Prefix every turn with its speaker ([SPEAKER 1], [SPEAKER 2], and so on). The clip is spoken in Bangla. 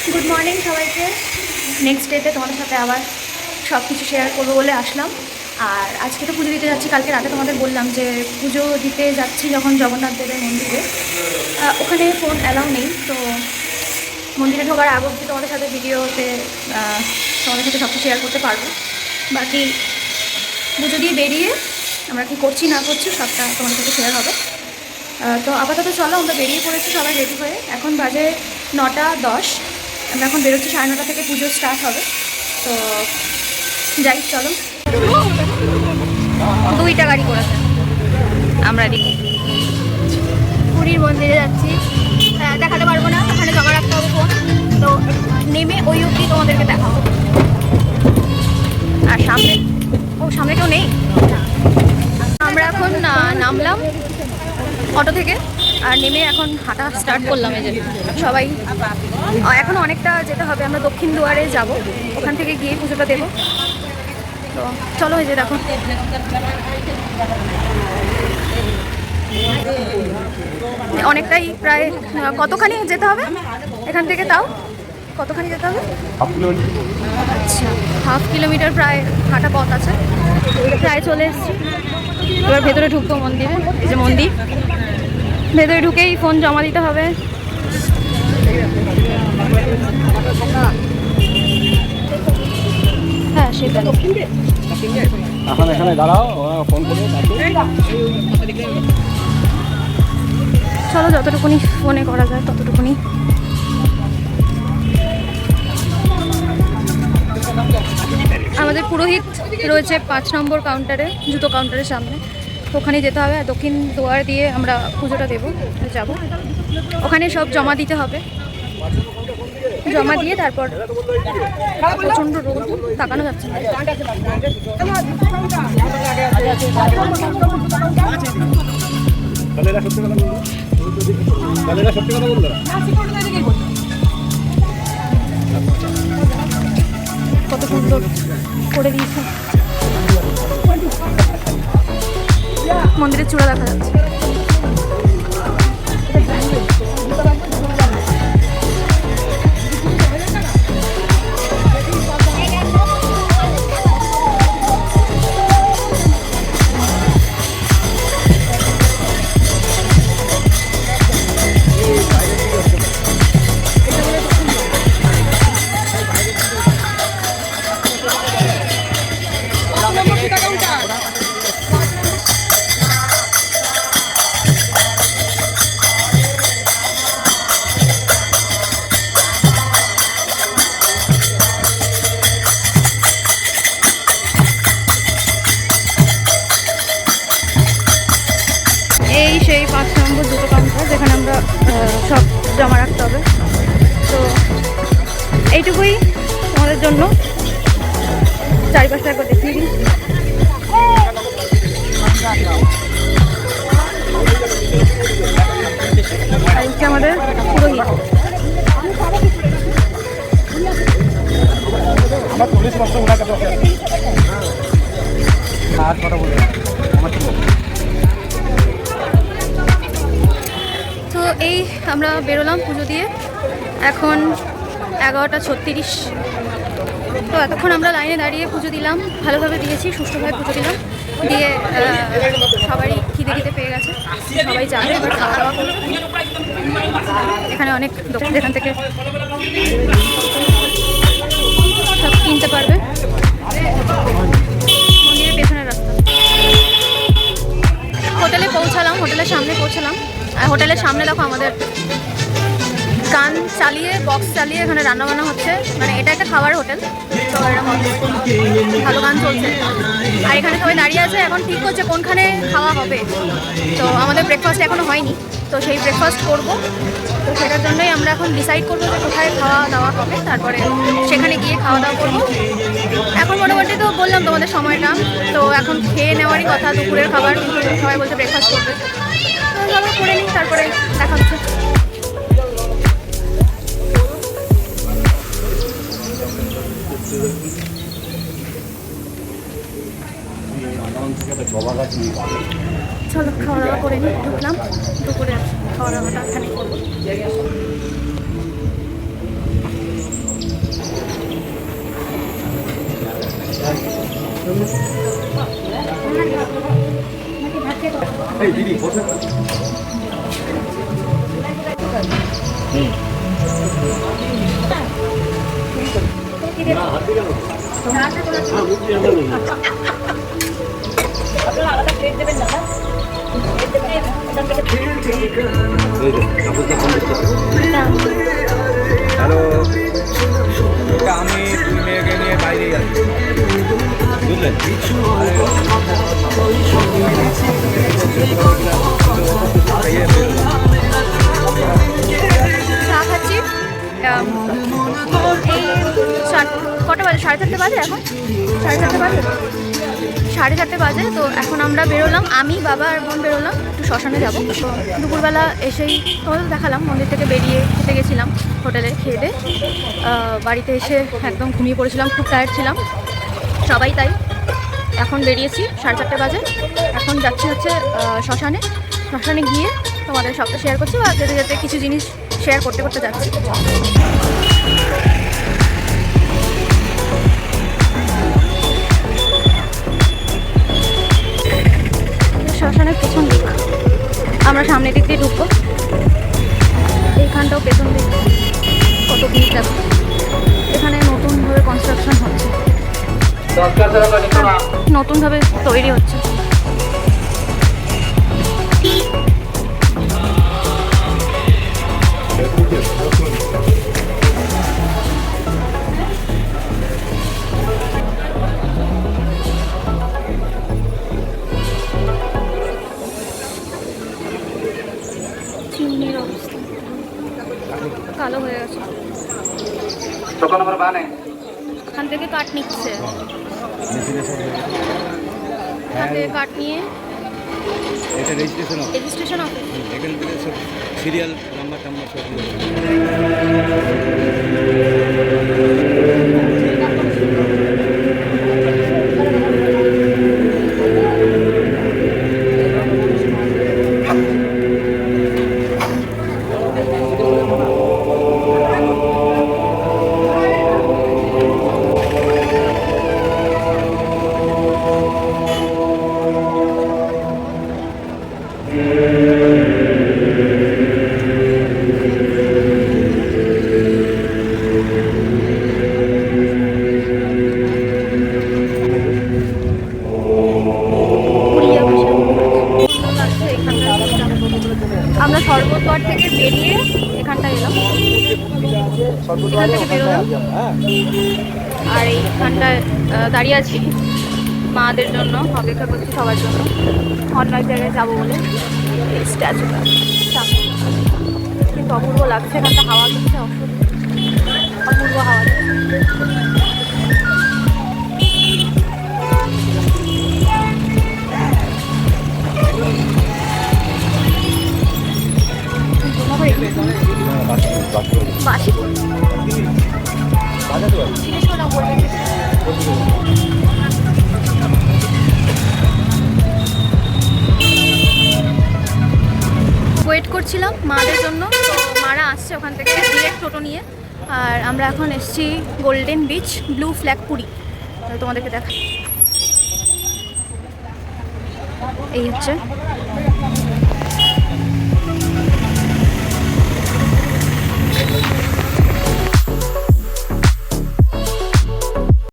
[SPEAKER 1] গুড মর্নিং সবাইকে। নেক্সট ডেতে তোমাদের সাথে আবার সব কিছু শেয়ার করবো বলে আসলাম। আর আজকে তো পুজো দিতে যাচ্ছি, কালকে রাতে তোমাদের বললাম যে পুজো দিতে যাচ্ছি যখন জগন্নাথ দেবের মন্দিরে, ওখানে ফোন অ্যালাউ নেই। তো মন্দিরে ঢোকার আগ অবধি তোমাদের সাথে ভিডিওতে তোমাদের সাথে সব কিছু শেয়ার করতে পারবো। বাকি পুজো দিয়ে বেরিয়ে আমরা কী করছি না করছি সবটা তোমাদের সাথে শেয়ার হবে। তো আপাতত চলো, আমরা বেরিয়ে পড়েছি সবাই রেডি হয়ে। এখন বাজে 9:10। আমরা এখন বেরোচ্ছি, 9:30 থেকে পুজো স্টার্ট হবে। তো যাই, চলো। 2টা গাড়ি করেছে, আমরা পুরীর মন্দিরে যাচ্ছি। দেখাতে পারবো না, ওখানে জমা রাখতে হবে ফোন। তো নেমে ওই অবধি তোমাদেরকে দেখাবো। আর সামনে কেউ নেই। আমরা এখন নামলাম অটো থেকে, আর নেমে এখন হাঁটা স্টার্ট করলাম। এই যে সবাই, এখনও অনেকটা যেতে হবে। আমরা দক্ষিণ দুয়ারে যাব, ওখান থেকে গিয়ে পুজোটা দেবো। তো চলো, এই যে দেখো অনেকটাই, প্রায় কতখানি যেতে হবে এখান থেকে, তাও কতখানি যেতে হবে? আচ্ছা, 1/2 কিলোমিটার প্রায় হাঁটা পথ আছে। প্রায় চলে এসেছি। এবার ভেতরে ঢুকবো মন্দিরে। এই যে মন্দির, ভেতরে ঢুকেই ফোন জমা দিতে হবে। হ্যাঁ, সেটা
[SPEAKER 2] এখানে দাঁড়াও, ফোন করে
[SPEAKER 1] চলো, যতটুকুনি ফোনে করা যায় ততটুকুনি। আমাদের পুরোহিত রয়েছে 5 নম্বর কাউন্টারে, জুতো কাউন্টারের সামনে। ওখানে যেতে হবে। দক্ষিণ দুয়ার দিয়ে আমরা পুজোটা যাব। ওখানে সব জমা দিতে হবে। জমা দিয়ে তারপর, প্রচণ্ড রোদ, তাকানো যাচ্ছে না। কত সুন্দর করে দিয়েছে। মন্দিরের চূড়া দেখা যাচ্ছে। এই সেই 5 নম্বর জুতো কাউন্টার, যেখানে আমরা সব জমা রাখতে হবে। তো এইটুকুই তোমাদের জন্য। চারিপাশটা একবার দেখিয়ে দিই। আর আমাদের পুরোহিত। তো এই আমরা বেরোলাম পুজো দিয়ে। এখন 11:36। তো এতক্ষণ আমরা লাইনে দাঁড়িয়ে পুজো দিলাম, ভালোভাবে দিয়েছি, সুষ্ঠুভাবে পুজো দিলাম। দিয়ে সবারই খিদে পেয়ে গেছে, সবাই যাবে এবার খাওয়া দাওয়া করবে। এখানে অনেক দোকান, যেখান থেকে সব কিনতে পারবে। মন্দিরের পেছনের রাস্তা। হোটেলে পৌঁছালাম, হোটেলের সামনে পৌঁছালাম। আর হোটেলের সামনে দেখো আমাদের গান চালিয়ে, বক্স চালিয়ে এখানে রান্নাবান্না হচ্ছে। মানে এটা একটা খাবার হোটেল, তো এরকম ভালো গান চলছে। আর এখানে সবাই দাঁড়িয়ে আছে, এখন ঠিক করছে কোনখানে খাওয়া হবে। তো আমাদের ব্রেকফাস্ট এখনও হয়নি, তো সেই ব্রেকফাস্ট করব। তো সেটার জন্যই আমরা এখন ডিসাইড করবো যে কোথায় খাওয়া দাওয়া হবে, তারপরে সেখানে গিয়ে খাওয়া দাওয়া করবো। এখন মোটামুটি তো বললাম তোমাদের সময়টা, তো এখন খেয়ে নেওয়ারই কথা দুপুরের খাবার, কিন্তু সবাই বলছে ব্রেকফাস্ট করবে। তো চলো করে নিই, তারপরে দেখা হচ্ছে। চলো খাওয়া দাওয়া করে নিই। ঢুকলাম, দুপুরে খাওয়া দাওয়াটা এখানে করবো।
[SPEAKER 2] হ্যালো, আমি দুই মেয়েকে নিয়ে বাইরে যাচ্ছি, বুঝলেন?
[SPEAKER 1] চা খাচ্ছি। এই কটা বাজে? 4:30 বাজে এখন। 4:30 বাজে, 4:30 বাজে। তো এখন আমরা বেরোলাম, আমি বাবা আর বোন বেরোলাম একটু শ্মশানে যাবো। তো দুপুরবেলা এসেই তোমাদের দেখালাম, মন্দির থেকে বেরিয়ে খেতে গেছিলাম হোটেলে, খেয়ে দিয়ে বাড়িতে এসে একদম ঘুমিয়ে পড়েছিলাম, খুব টায়ার্ড ছিলাম, সবাই তাই। এখন বেরিয়েছি, 4:30 বাজে। এখন যাচ্ছি হচ্ছে শ্মশানে। শ্মশানে গিয়ে তোমাদের সবটা শেয়ার করছি, বা যেতে যেতে কিছু জিনিস শেয়ার করতে করতে যাচ্ছি। শ্মশানের পেছন দিক, আমরা সামনের দিক দিয়ে ঢুকবো। এইখানটাও পেছন দিক, কত ভিড় দেখো। এখানে নতুনভাবে কনস্ট্রাকশন হচ্ছে, নতুনভাবে তৈরি হচ্ছে। চিমনির অবস্থা কালো হয়ে গেছে। এখান থেকে কাঠ নিচ্ছে, এখান থেকে কাঠ নিয়ে
[SPEAKER 2] এটা রেজিস্ট্রেশন
[SPEAKER 1] রেজিস্ট্রেশন অফিস।
[SPEAKER 2] এখান থেকে সব সিরিয়াল নাম্বার টাম্বার সব আমরা সর্বদ্বার থেকে বেরিয়ে এখানটায় এলাম, এখান থেকে বেরোলাম, আর এইখানটায় দাঁড়িয়ে আছি মাদের জন্য, অপেক্ষা করছি সবার জন্য। অন্য এক জায়গায় যাবো বলে এই স্ট্যাচুটা সামনে, কিন্তু অপূর্ব লাগছে, এখানটা হাওয়া দিচ্ছে, অপূর্ব হাওয়া দিচ্ছে। বাসি ওয়েট করছিলাম মাদের জন্য, তো মারা আসছে ওখান থেকে ডিরেক্ট টোটো নিয়ে। আর আমরা এখন এসেছি golden beach, blue flag Puri. তোমাদেরকে দেখা, এই হচ্ছে